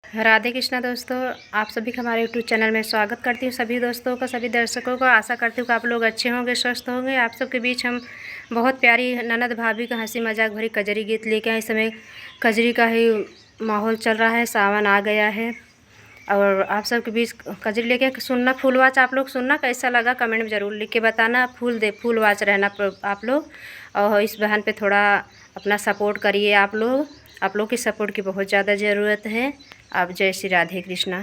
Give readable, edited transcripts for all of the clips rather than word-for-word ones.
राधे कृष्णा दोस्तों, आप सभी का हमारे यूट्यूब चैनल में स्वागत करती हूँ। सभी दोस्तों का, सभी दर्शकों को आशा करती हूँ कि आप लोग अच्छे होंगे, स्वस्थ होंगे। आप सबके बीच हम बहुत प्यारी ननद भाभी का हंसी मजाक भरी कजरी गीत लेके आए। इस समय कजरी का ही माहौल चल रहा है, सावन आ गया है और आप सबके बीच कजरी लेके सुनना। फुल वॉच आप लोग सुनना, कैसा लगा कमेंट में ज़रूर लिख के बताना। फुल वॉच रहना आप लोग, और इस बहन पे थोड़ा अपना सपोर्ट करिए। आप लोग की सपोर्ट की बहुत ज़्यादा ज़रूरत है। आप जय श्री राधे कृष्णा।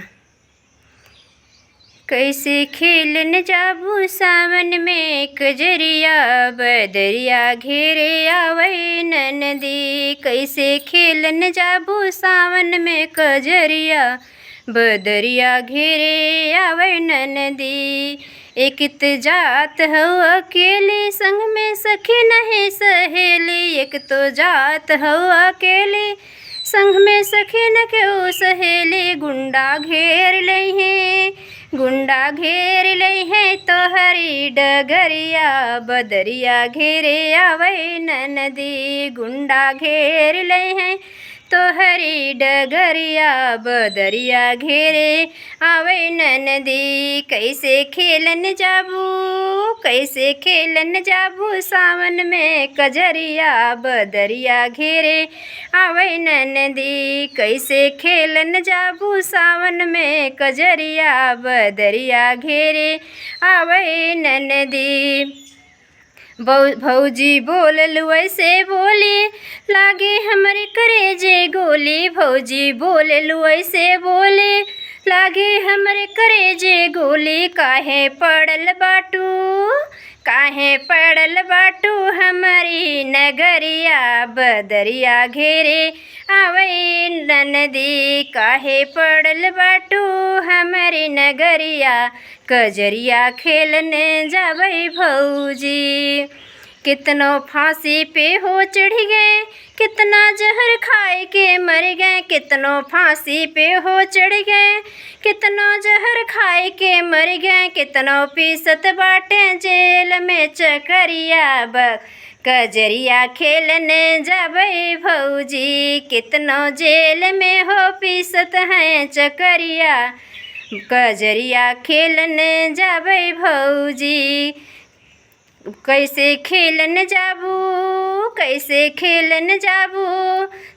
कैसे खेलन जाबू सावन में कजरिया, बदरिया घेरे आवै ननदी। कैसे खेलन जाबू सावन में कजरिया, बदरिया घेरे आवै ननदी। एक त जात हो अकेली, संग में सखी नहीं सहेली। एक तो जात हो अकेली, संग में सखी न क्यों सहेली। गुंडा घेर लई है, गुंडा घेर लई है तो हरी डगरिया, बदरिया घेरे आवै ननदी। गुंडा घेर लई है तो हरी डगरिया, बदरिया घेरे आवै ननदी। कैसे खेलन जाबू, कैसे खेलन जाबू सावन में कजरिया, बदरिया घेरे आवै ननदी। कैसे खेलन जाबू सावन में कजरिया, बदरिया घेरे आवै ननदी। भौजी बोलल वैसे बोली, लागे हमरे करेजे गोली। भौजी बोलल वैसे बोली, लागे हमरे करेजे गोली। काहे पड़ल बाटू, काहे पड़ल बाटू हमारी नगरिया, बदरिया घेरे आवै ननदी। काहे पड़ल बाटू हमारी नगरिया, कजरिया खेलने जाबै भौजी। कितनो फांसी पे हो चढ़ गए, कितना जहर खाए के मर गए। कितनो फांसी पे हो चढ़ गए, कितनो जहर खाए के मर गए। कितनो पीसत बाटे जेल में चकरिया, कजरिया खेलने जाबै भौजी। कितनो जेल में हो पीसत हैं चकरिया, कजरिया खेलने जाबै भौजी। कैसे खेलन जाबू, कैसे खेलन जाबू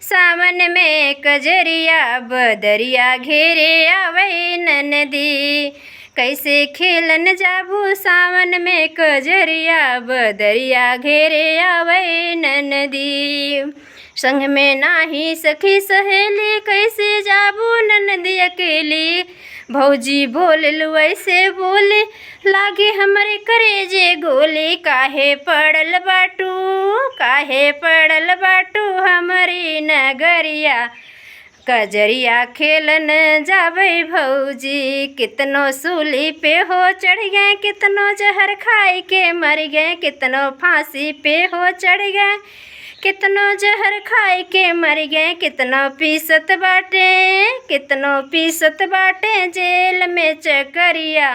सावन में कजरिया, बदरिया घेरे आवै ननदी। कैसे खेलन जाबू सावन में कजरिया, बदरिया घेरे आवै ननदी। संग में नाही सखी सहेली, कैसे जाबू ननदी अकेली। भौजी बोलल वैसे बोले, लागे हमरे करेजे गोली। काहे पड़ल बाटू, काहे पड़ल बाटू हमारी नगरिया, कजरिया खेलन जाबै भौजी। कितनो सूली पे हो चढ़ गए, कितनो जहर खाए के मर गए। कितनो फांसी पे हो चढ़ गए, कितनो जहर खाए के मर गए। कितनो पीसत बाटे, कितनो पीसत बाटे जेल में चकरिया,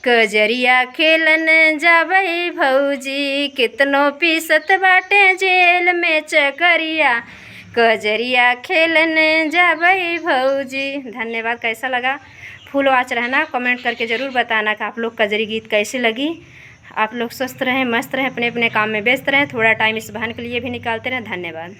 कजरिया खेलन जाबै भौजी। कितनो पीसत बाटे जेल में चकरिया, कजरिया खेलन जाबै भौजी। धन्यवाद। कैसा लगा फुल वॉच रहना, कमेंट करके ज़रूर बताना कि आप लोग कजरी गीत कैसी लगी। आप लोग स्वस्थ रहें, मस्त रहें, अपने अपने काम में व्यस्त रहें। थोड़ा टाइम इस बहन के लिए भी निकालते रहें। धन्यवाद।